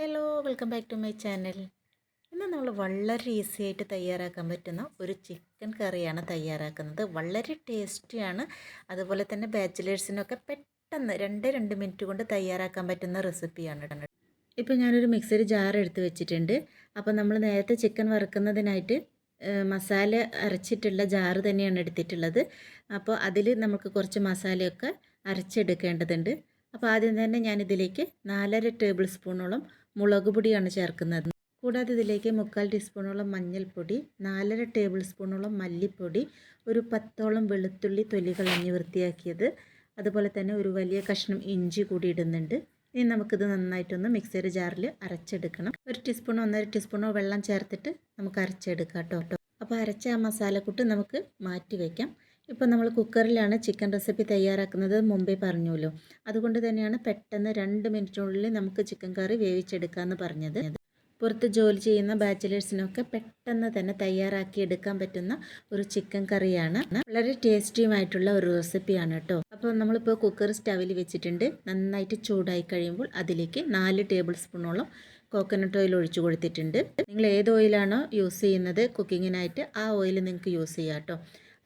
Hello, welcome back to my channel. ഇന്ന് നമ്മൾ വളരെ ഈസി ആയിട്ട് തയ്യാറാക്കാൻ പറ്റുന്ന ഒരു ചിക്കൻ കറിയാണ് തയ്യാറാക്കുന്നത്. വളരെ ടേസ്റ്റിയാണ്. അതുപോലെ തന്നെ ബാച്ചിലേഴ്സിനൊക്കെ പെട്ടെന്ന് രണ്ട് മിനിറ്റ് കൊണ്ട് തയ്യാറാക്കാൻ പറ്റുന്ന റെസിപ്പിയാണ്. ഇപ്പോൾ ഞാനൊരു മിക്സിയിൽ ജാർ എടുത്ത് വെച്ചിട്ടുണ്ട്. അപ്പോൾ നമ്മൾ നേരത്തെ ചിക്കൻ വറുക്കുന്നതിനായിട്ട് മസാല അരച്ചിട്ടുള്ള ജാറ് തന്നെയാണ് എടുത്തിട്ടുള്ളത്. അപ്പോൾ അതിൽ നമുക്ക് കുറച്ച് മസാലയൊക്കെ അരച്ചെടുക്കേണ്ടതുണ്ട്. അപ്പോൾ ആദ്യം തന്നെ ഞാനിതിലേക്ക് 4.5 ടേബിൾ സ്പൂണോളം മുളക് പൊടിയാണ് ചേർക്കുന്നത്. കൂടാതെ ഇതിലേക്ക് 3/4 ടീസ്പൂണോളം മഞ്ഞൾപ്പൊടി, 4.5 ടേബിൾ സ്പൂണോളം മല്ലിപ്പൊടി, ഒരു 10ഓളം വെളുത്തുള്ളി തൊലി കളഞ്ഞ് വൃത്തിയാക്കിയത്, അതുപോലെ തന്നെ ഒരു വലിയ കഷ്ണം ഇഞ്ചി കൂടി ഇടുന്നുണ്ട്. ഇനി നമുക്കിത് നന്നായിട്ടൊന്ന് മിക്സിയുടെ ജാറിൽ അരച്ചെടുക്കണം. 1 ടീസ്പൂണോ 1.5 ടീസ്പൂണോ വെള്ളം ചേർത്തിട്ട് നമുക്ക് അരച്ചെടുക്കാം കേട്ടോ. അപ്പോൾ അരച്ച ആ മസാലക്കൂട്ട് നമുക്ക് മാറ്റി വയ്ക്കാം. ഇപ്പോൾ നമ്മൾ കുക്കറിലാണ് ചിക്കൻ റെസിപ്പി തയ്യാറാക്കുന്നത് മുമ്പേ പറഞ്ഞല്ലോ. അതുകൊണ്ട് തന്നെയാണ് പെട്ടെന്ന് 2 മിനിറ്റിനുള്ളിൽ നമുക്ക് ചിക്കൻ കറി വേവിച്ചെടുക്കാമെന്ന് പറഞ്ഞത്. പുറത്ത് ജോലി ചെയ്യുന്ന ബാച്ചിലേഴ്സിനൊക്കെ പെട്ടെന്ന് തന്നെ തയ്യാറാക്കി എടുക്കാൻ പറ്റുന്ന ഒരു ചിക്കൻ കറിയാണ്. വളരെ ടേസ്റ്റിയുമായിട്ടുള്ള ഒരു റെസിപ്പിയാണ് കേട്ടോ. അപ്പോൾ നമ്മളിപ്പോൾ കുക്കർ സ്റ്റവിൽ വെച്ചിട്ടുണ്ട്. നന്നായിട്ട് ചൂടായി കഴിയുമ്പോൾ അതിലേക്ക് 4 ടേബിൾ സ്പൂണോളം കോക്കനട്ട് ഓയിൽ ഒഴിച്ചു കൊടുത്തിട്ടുണ്ട്. നിങ്ങൾ ഏത് ഓയിലാണോ യൂസ് ചെയ്യുന്നത് കുക്കിങ്ങിനായിട്ട്, ആ ഓയിൽ നിങ്ങൾക്ക് യൂസ് ചെയ്യാം കേട്ടോ.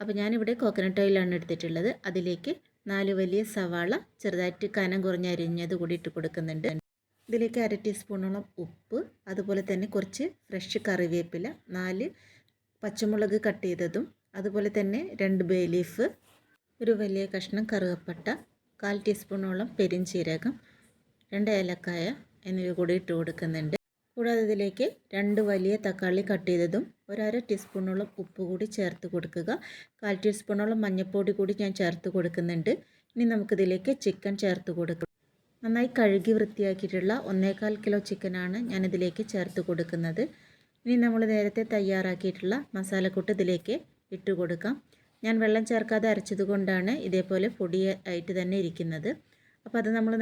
അപ്പോൾ ഞാനിവിടെ കോക്കനട്ട് ഓയിലാണ് എടുത്തിട്ടുള്ളത്. അതിലേക്ക് 4 വലിയ സവാള ചെറുതായിട്ട് കനം കുറഞ്ഞ് അരിഞ്ഞത് കൂടി ഇട്ട് കൊടുക്കുന്നുണ്ട്. ഇതിലേക്ക് 1/2 ടീസ്പൂണോളം ഉപ്പ്, അതുപോലെ തന്നെ കുറച്ച് ഫ്രഷ് കറിവേപ്പില, 4 പച്ചമുളക് കട്ട് ചെയ്തതും, അതുപോലെ തന്നെ 2 ബേ ലീഫ്, ഒരു വലിയ കഷ്ണം കറുവപ്പട്ട, 1/4 ടീസ്പൂണോളം പെരിഞ്ചീരകം, 2 ഏലക്കായ എന്നിവ കൂടി ഇട്ട് കൊടുക്കുന്നുണ്ട്. കൂടാതെ ഇതിലേക്ക് 2 വലിയ തക്കാളി കട്ട് ചെയ്തതും, 1/2 ടീസ്പൂണോളം ഉപ്പ് കൂടി ചേർത്ത് കൊടുക്കുക. 1/4 ടീസ്പൂണോളം മഞ്ഞൾപ്പൊടി കൂടി ഞാൻ ചേർത്ത് കൊടുക്കുന്നുണ്ട്. ഇനി നമുക്കിതിലേക്ക് ചിക്കൻ ചേർത്ത് കൊടുക്കാം. നന്നായി കഴുകി വൃത്തിയാക്കിയിട്ടുള്ള 1/4 കിലോ ചിക്കനാണ് ഞാനിതിലേക്ക് ചേർത്ത് കൊടുക്കുന്നത്. ഇനി നമ്മൾ നേരത്തെ തയ്യാറാക്കിയിട്ടുള്ള മസാലക്കൂട്ട് ഇതിലേക്ക് ഇട്ട് കൊടുക്കാം. ഞാൻ വെള്ളം ചേർക്കാതെ അരച്ചത് കൊണ്ടാണ് ഇതേപോലെ പൊടിയായിട്ട് തന്നെ ഇരിക്കുന്നത്. അപ്പോൾ അത് നമ്മൾ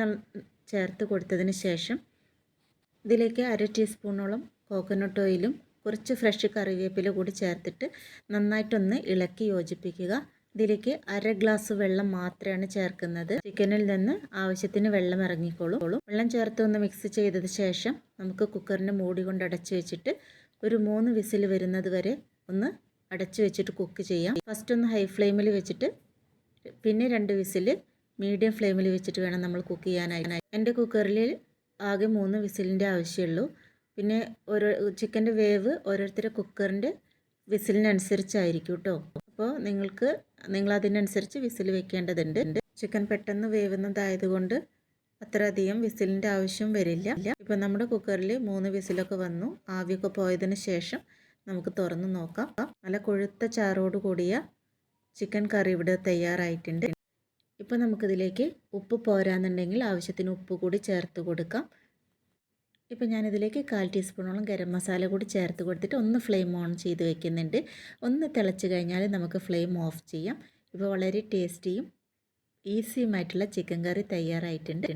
ചേർത്ത് കൊടുത്തതിന് ശേഷം ഇതിലേക്ക് 1/2 ടീസ്പൂണോളം കോക്കനട്ട് ഓയിലും കുറച്ച് ഫ്രഷ് കറിവേപ്പില കൂടി ചേർത്തിട്ട് നന്നായിട്ടൊന്ന് ഇളക്കി യോജിപ്പിക്കുക. ഇതിലേക്ക് 1/2 ഗ്ലാസ് വെള്ളം മാത്രമാണ് ചേർക്കുന്നത്. ചിക്കനിൽ നിന്ന് ആവശ്യത്തിന് വെള്ളം ഇറങ്ങിക്കോളും. വെള്ളം ചേർത്ത് ഒന്ന് മിക്സ് ചെയ്തത് ശേഷം നമുക്ക് കുക്കറിൻ്റെ മൂടി കൊണ്ട് അടച്ചു വെച്ചിട്ട് ഒരു 3 വിസിൽ വരുന്നത് വരെ ഒന്ന് അടച്ചു വെച്ചിട്ട് കുക്ക് ചെയ്യാം. ഫസ്റ്റ് ഒന്ന് ഹൈ ഫ്ലെയിമിൽ വെച്ചിട്ട് പിന്നെ 2 വിസിൽ മീഡിയം ഫ്ലെയിമിൽ വെച്ചിട്ട് വേണം നമ്മൾ കുക്ക് ചെയ്യാനായി. എൻ്റെ കുക്കറിൽ ആകെ 3 വിസിലിൻ്റെ ആവശ്യമുള്ളൂ. പിന്നെ ചിക്കൻ്റെ വേവ് ഓരോരുത്തരുടെ കുക്കറിൻ്റെ വിസിലിനനുസരിച്ചായിരിക്കും കേട്ടോ. അപ്പോൾ നിങ്ങളതിനനുസരിച്ച് വിസിൽ വെക്കേണ്ടതുണ്ട്. ചിക്കൻ പെട്ടെന്ന് വേവുന്നതായതുകൊണ്ട് അത്ര അധികം വിസിലിൻ്റെ ആവശ്യം വരില്ല. ഇപ്പോൾ നമ്മുടെ കുക്കറിൽ 3 വിസിലൊക്കെ വന്നു. ആവിയൊക്കെ പോയതിന് ശേഷം നമുക്ക് തുറന്ന് നോക്കാം. നല്ല കൊഴുത്ത ചാറോട് കൂടിയ ചിക്കൻ കറി ഇവിടെ തയ്യാറായിട്ടുണ്ട്. ഇപ്പോൾ നമുക്കിതിലേക്ക് ഉപ്പ് പോരാന്നുണ്ടെങ്കിൽ ആവശ്യത്തിന് ഉപ്പ് കൂടി ചേർത്ത് കൊടുക്കാം. ഇപ്പോൾ ഞാനിതിലേക്ക് 1/4 ടീസ്പൂണോളം ഗരം മസാല കൂടി ചേർത്ത് കൊടുത്തിട്ട് ഒന്ന് ഫ്ലെയിം ഓൺ ചെയ്ത് വെക്കുന്നുണ്ട്. ഒന്ന് തിളച്ച് കഴിഞ്ഞാൽ നമുക്ക് ഫ്ലെയിം ഓഫ് ചെയ്യാം. ഇപ്പോൾ വളരെ ടേസ്റ്റിയും ഈസിയുമായിട്ടുള്ള ചിക്കൻ കറി തയ്യാറായിട്ടുണ്ട്.